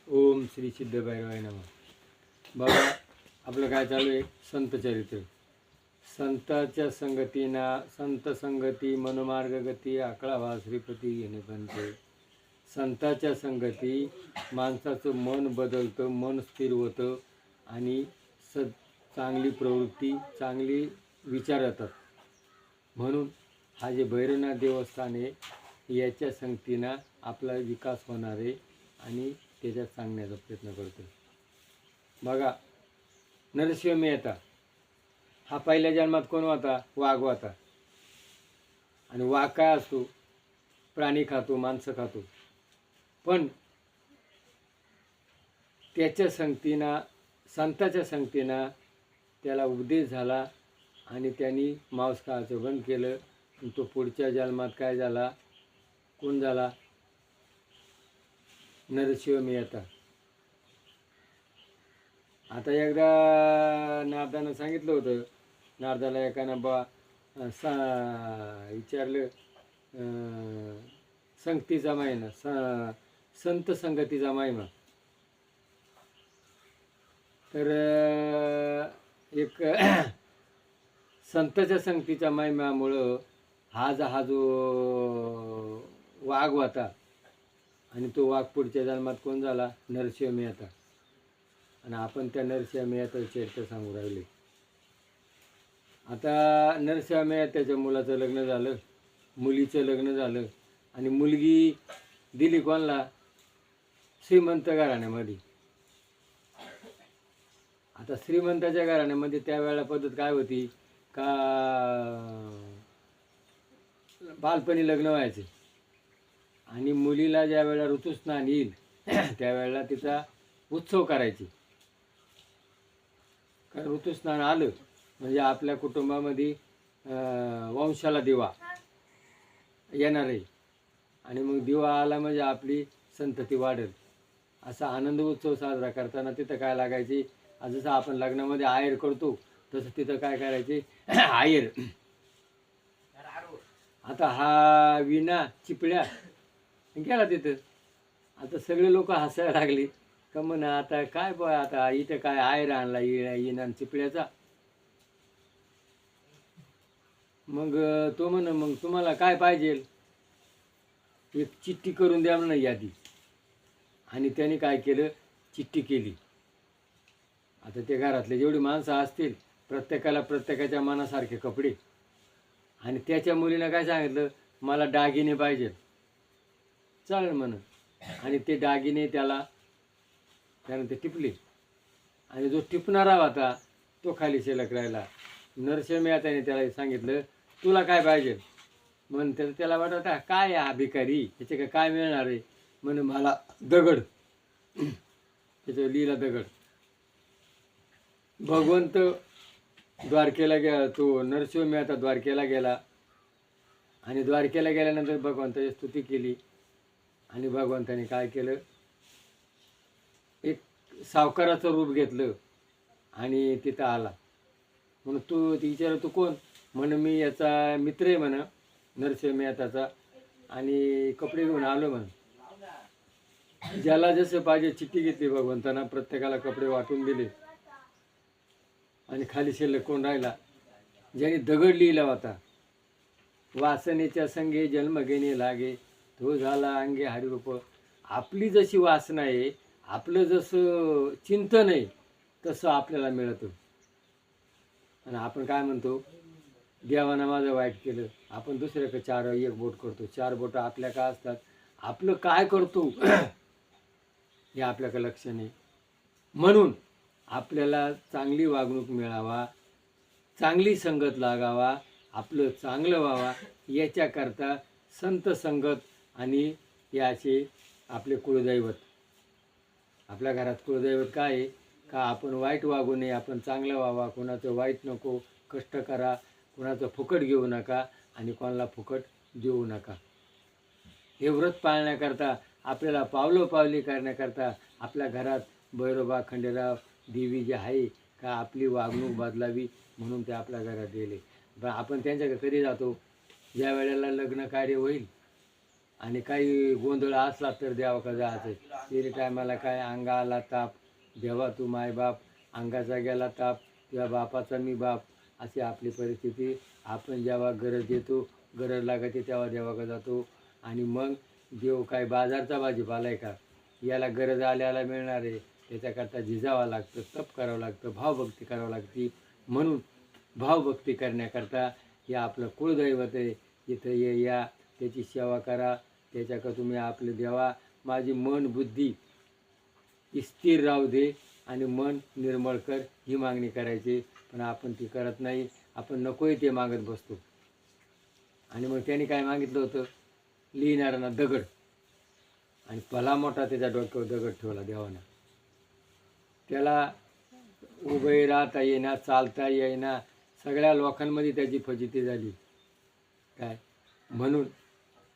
ओम श्री सिद्ध भैरवाय नमः. बघा आपलं काय चालू आहे, संत चरित्र. संताच्या संगतीना संत संगती मनोमार्ग गती आकळावा श्रीपती घेणे बनते. संताच्या संगती माणसाचं मन बदलतं, मन स्थिर होतं आणि चांगली प्रवृत्ती चांगली विचार येतात. म्हणून हा जे भैरवनाथ देवस्थान आहे याच्या संगतीनं आपला विकास होणार आहे आणि त्याच्यात सांगण्याचा प्रयत्न करतो. बघा नरसिंह मेहता हा पहिल्या जन्मात कोण होता? वाघ होता. आणि वाघ काय असतो? प्राणी खातो, माणसं खातो. पण त्याच्या संगतीनं संताच्या संगतीनं त्याला उपदेश झाला आणि त्यांनी मांस खायचं बंद केलं. आणि तो पुढच्या जन्मात काय झाला? कोण झाला? नरसिंह मेहता. आता एकदा नारदानं सांगितलं होतं, नारदाला एकानं विचारलं संगतीचा महिना, संत संगतीचा महिमा. तर एक संताच्या संगतीच्या महिम्यामुळं हा जो वाघ होता आणि तो वाघ पुढच्या जन्मात कोण झाला? नरसिंह मेहता. आणि आपण त्या नरसिंह मेहताचं चरित्र सांगू राहिले. आता नरसिंह मेहताच्या मुलाचं लग्न झालं, मुलीचं लग्न झालं आणि मुलगी दिली कोणला? श्रीमंत घराण्यामध्ये. आता श्रीमंताच्या घराण्यामध्ये त्यावेळेला पद्धत काय होती का बालपणी लग्न व्हायचे आणि मुलीला ज्या वेळेला ऋतुस्नान येईल त्यावेळेला तिचा उत्सव करायचे. कारण ऋतुस्नान आलं म्हणजे आपल्या कुटुंबामध्ये वंशाला दिवा येणार आहे आणि मग दिवा आला म्हणजे आपली संतती वाढेल. असा आनंद उत्सव साजरा करताना तिथं काय लागायची? जसं आपण लग्नामध्ये आयर करतो तसं तिथं काय करायचे? आयर. आता हा विना चिपळ्या गेला तिथं. आता सगळे लोक हसायला लागले का म्हणा आता काय बा, आता इथं काय आयर आणला इना चिपळ्याचा. मग तो म्हण मग तुम्हाला काय पाहिजे? एक चिठ्ठी करून द्या म्हणा यादी. आणि त्याने काय केलं? चिठ्ठी केली. आता ते घरातले जेवढी माणसं असतील प्रत्येकाला प्रत्येकाच्या मनासारखे कपडे. आणि त्याच्या मुलीनं काय सांगितलं? मला दागिने पाहिजे. चालेल म्हण. आणि ते दागिने त्यानं ते टिपले. आणि जो टिपणारा होता तो खाली शिल्लक राहिला. नरसिंह मेहताने त्याला सांगितलं तुला काय पाहिजे? म्हण त्याला वाटत काय हा भिकारी, त्याचे काय मिळणार आहे? म्हणे मला दगड. त्याचं लिहिला दगड. भगवंत द्वारकेला गेला. तो नरसिंह मेहता द्वारकेला गेला आणि द्वारकेला गेल्यानंतर भगवंताची स्तुती केली. आणि भगवंताने काय केलं? एक सावकाराचं रूप घेतलं आणि तिथं आला. म्हणून तू विचार तू कोण? म्हण मी याचा मित्र आहे म्हणा नरसिंह मेहताचा आणि कपडे घेऊन आलो म्हण. ज्याला जसं पाहिजे चिठ्ठी घेतली भगवंतानं, प्रत्येकाला कपडे वाटून दिले. आणि खाली शिल्लक कोण राहिला? ज्याने दगड लिहिला होता, वासनेच्या संगे जन्म घेणे लागे तो झाला अंगे हरिरूप. आपली जशी वासना आहे, आपलं जसं चिंतन आहे तसं आपल्याला मिळतं. आणि आपण काय म्हणतो? देवानं माझं वाईट केलं. आपण दुसऱ्याकडे एक बोट करतो. 4 बोटं आपल्या का असतात? आपलं काय करतो हे आपल्याकडे लक्ष नाही. म्हणून आपल्याला चांगली वागणूक मिळावा, चांगली संगत लागावा, आपलं चांगलं व्हावा याच्याकरता संत संगत आणि याचे आपले कुळदैवत. आपल्या घरात कुळदैवत काय आहे का आपण वाईट वागू नये, आपण चांगलं व्हावा, कोणाचं वाईट नको, कष्ट करा, कोणाचं फुकट घेऊ नका आणि कोणाला फुकट देऊ नका. हे व्रत पाळण्याकरता आपल्याला पावलोपावली करण्याकरता आपल्या घरात भैरोबा खंडेराव देवी जे आहे का आपली वागणूक बदलावी म्हणून ते आपल्या घरात गेले. पण आपण त्यांच्याकडे कधी जातो? ज्या वेळेला लग्न कार्य होईल आणि काही गोंधळ असला तर देवाकडे जायचं. तिने टायमाला काय अंगाला ताप, देवा तू मायबाप, अंगाचा गेला ताप, तुझ्या बापाचा मी बाप, अशी आपली परिस्थिती. आपण जेव्हा गरज येतो, गरज लागते तेव्हा देवाकडे जातो. आणि मग देव काय बाजारचा भाजीपाला आहे का? याला गरज आल्याला मिळणार आहे. त्याच्याकरता झिजावं लागतं, तप करावं लागतं, भावभक्ती करावं लागते. म्हणून भावभक्ती करण्याकरता हे आपलं कुळदैवत आहे, इथं या, त्याची सेवा करा. त्याच्याकडं तुम्ही आपलं देवा माझी मन बुद्धी स्थिर राहू दे आणि मन निर्मळ कर, ही मागणी करायची. पण आपण ती करत नाही. आपण नकोय ते मागत बसतो. आणि मग त्याने काय मागितलं होतं? लिहिणाऱ्यांना दगड, आणि भला मोठा त्याच्या डोक्यावर दगड ठेवला देवानं. त्याला उभे राहता येईना, चालता येईना, सगळ्या लोकांमध्ये त्याची फजिती झाली. काय म्हणून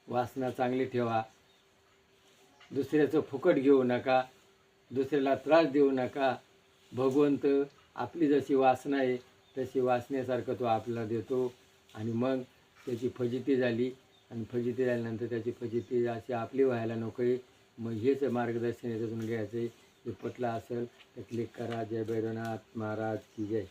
वासना चांगली ठेवा, दुसऱ्याचं फुकट घेऊ नका, दुसऱ्याला त्रास देऊ नका. भगवंत आपली जशी वासना आहे तशी वासनेसारखं तो आपल्याला देतो. आणि मग त्याची फजिती झाली, आणि फजिती झाल्यानंतर त्याची फजिती अशी आपली व्हायला नको आहे. मग हेच मार्गदर्शन याच्यातून घ्यायचं आहे. जे पटलं असेल तर क्लिक करा. जय भैरवनाथ महाराज की जय.